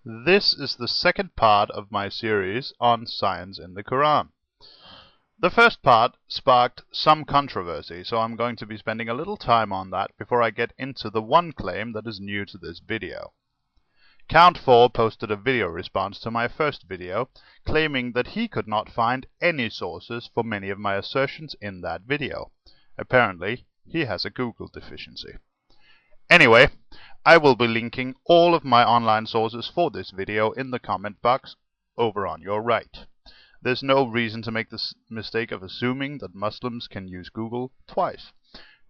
This is the second part of my series on science in the Quran. The first part sparked some controversy, so I'm going to be spending a little time on that before I get into the one claim that is new to this video. Count4 posted a video response to my first video, claiming that he could not find any sources for many of my assertions in that video. Apparently, he has a Google deficiency. Anyway, I will be linking all of my online sources for this video in the comment box over on your right. There's no reason to make the mistake of assuming that Muslims can use Google twice.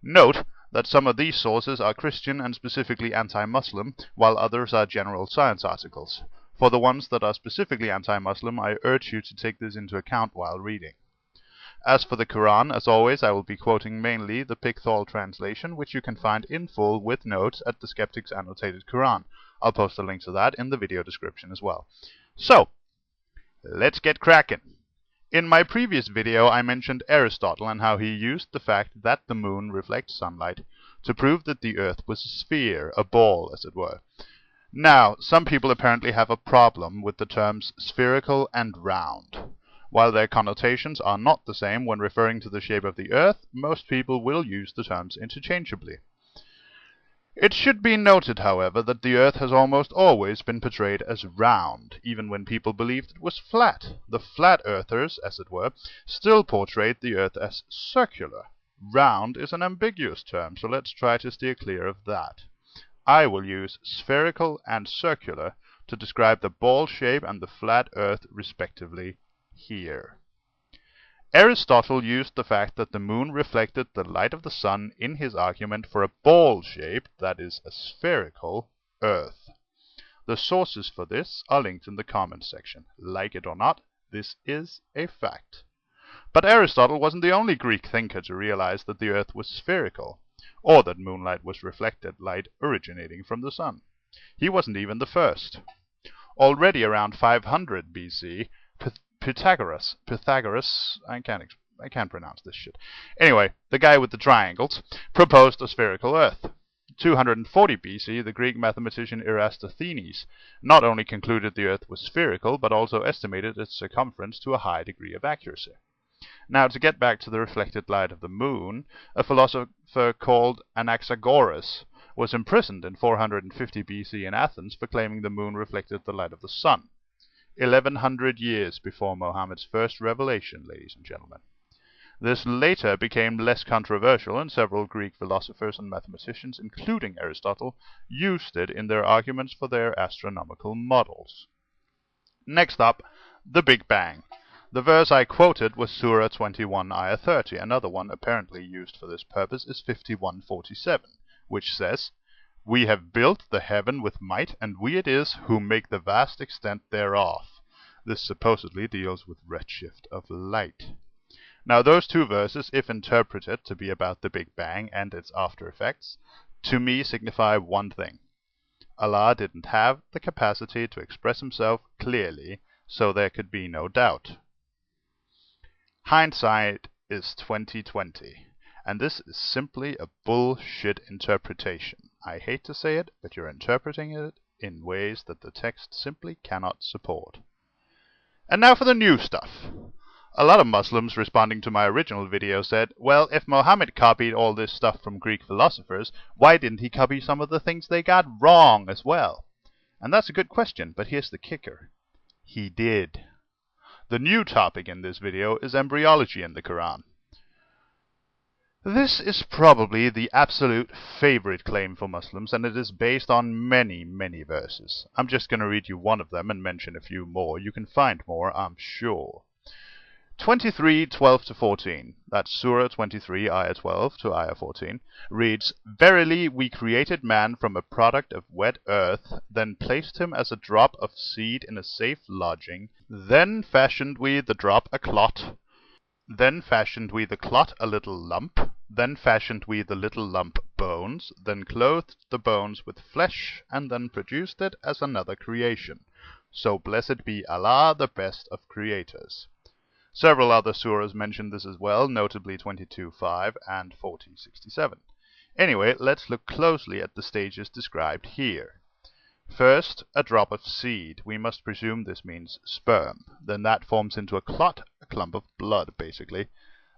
Note that some of these sources are Christian and specifically anti-Muslim, while others are general science articles. For the ones that are specifically anti-Muslim, I urge you to take this into account while reading. As for the Quran, as always, I will be quoting mainly the Pythagoras translation, which you can find in full with notes at the Skeptic's Annotated Quran. I'll post a link to that in the video description as well. So, let's get cracking. In my previous video, I mentioned Aristotle and how he used the fact that the moon reflects sunlight to prove that the Earth was a sphere, a ball, as it were. Now, some people apparently have a problem with the terms spherical and round. While their connotations are not the same when referring to the shape of the Earth, most people will use the terms interchangeably. It should be noted, however, that the Earth has almost always been portrayed as round, even when people believed it was flat. The flat earthers, as it were, still portrayed the Earth as circular. Round is an ambiguous term, so let's try to steer clear of that. I will use spherical and circular to describe the ball shape and the flat Earth respectively here. Aristotle used the fact that the moon reflected the light of the sun in his argument for a ball-shaped, that is, a spherical, Earth. The sources for this are linked in the comments section. Like it or not, this is a fact. But Aristotle wasn't the only Greek thinker to realize that the Earth was spherical, or that moonlight was reflected light originating from the sun. He wasn't even the first. Already around 500 BC, Pythagoras, I can't pronounce this shit. Anyway, the guy with the triangles, proposed a spherical Earth. 240 BC, the Greek mathematician Eratosthenes not only concluded the Earth was spherical, but also estimated its circumference to a high degree of accuracy. Now, to get back to the reflected light of the moon, a philosopher called Anaxagoras was imprisoned in 450 BC in Athens for claiming the moon reflected the light of the sun. 1100 years before Mohammed's first revelation, ladies and gentlemen. This later became less controversial, and several Greek philosophers and mathematicians, including Aristotle, used it in their arguments for their astronomical models. Next up, the Big Bang. The verse I quoted was Surah 21, Ayah 30. Another one apparently used for this purpose is 51:47, which says, "We have built the heaven with might, and we it is who make the vast extent thereof." This supposedly deals with redshift of light. Now those two verses, if interpreted to be about the Big Bang and its after effects, to me signify one thing. Allah didn't have the capacity to express himself clearly, so there could be no doubt. Hindsight is 20/20, and this is simply a bullshit interpretation. I hate to say it, but you're interpreting it in ways that the text simply cannot support. And now for the new stuff. A lot of Muslims responding to my original video said, well, if Muhammad copied all this stuff from Greek philosophers, why didn't he copy some of the things they got wrong as well? And that's a good question, but here's the kicker. He did. The new topic in this video is embryology in the Quran. This is probably the absolute favorite claim for Muslims, and it is based on many, many verses. I'm just going to read you one of them and mention a few more. You can find more, I'm sure. 23:12-14, that's Surah 23, Ayah 12 to Ayah 14, reads, "Verily we created man from a product of wet earth, then placed him as a drop of seed in a safe lodging. Then fashioned we the drop a clot. Then fashioned we the clot a little lump. Then fashioned we the little lump bones. Then clothed the bones with flesh, and then produced it as another creation. So blessed be Allah, the best of creators." Several other surahs mention this as well, notably 22:5 and 40:67. Anyway, let's look closely at the stages described here. First, a drop of seed. We must presume this means sperm. Then that forms into a clot, a clump of blood, basically.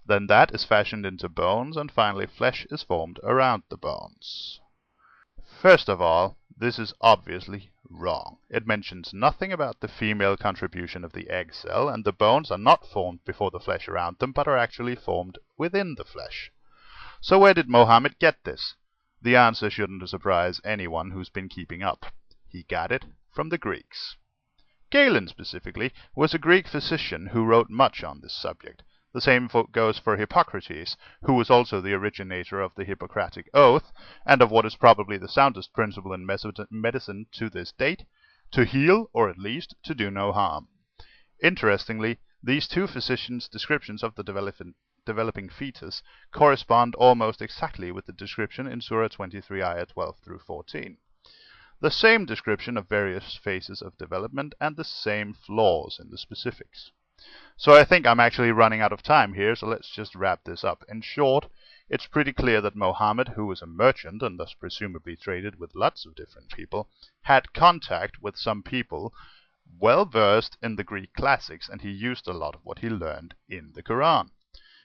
Then that is fashioned into bones, and finally flesh is formed around the bones. First of all, this is obviously wrong. It mentions nothing about the female contribution of the egg cell, and the bones are not formed before the flesh around them, but are actually formed within the flesh. So where did Mohammed get this? The answer shouldn't surprise anyone who's been keeping up. He got it from the Greeks. Galen, specifically, was a Greek physician who wrote much on this subject. The same goes for Hippocrates, who was also the originator of the Hippocratic Oath, and of what is probably the soundest principle in medicine to this date: to heal, or at least to do no harm. Interestingly, these two physicians' descriptions of the developing fetus correspond almost exactly with the description in Surah 23, ayah 12 through 14. The same description of various phases of development and the same flaws in the specifics. So I think I'm actually running out of time here, so let's just wrap this up. In short, it's pretty clear that Mohammed, who was a merchant and thus presumably traded with lots of different people, had contact with some people well versed in the Greek classics, and he used a lot of what he learned in the Quran.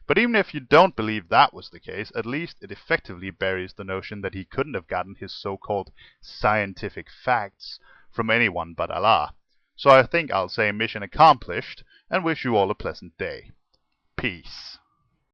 But even if you don't believe that was the case, at least it effectively buries the notion that he couldn't have gotten his so-called scientific facts from anyone but Allah. So I think I'll say mission accomplished, and wish you all a pleasant day. Peace.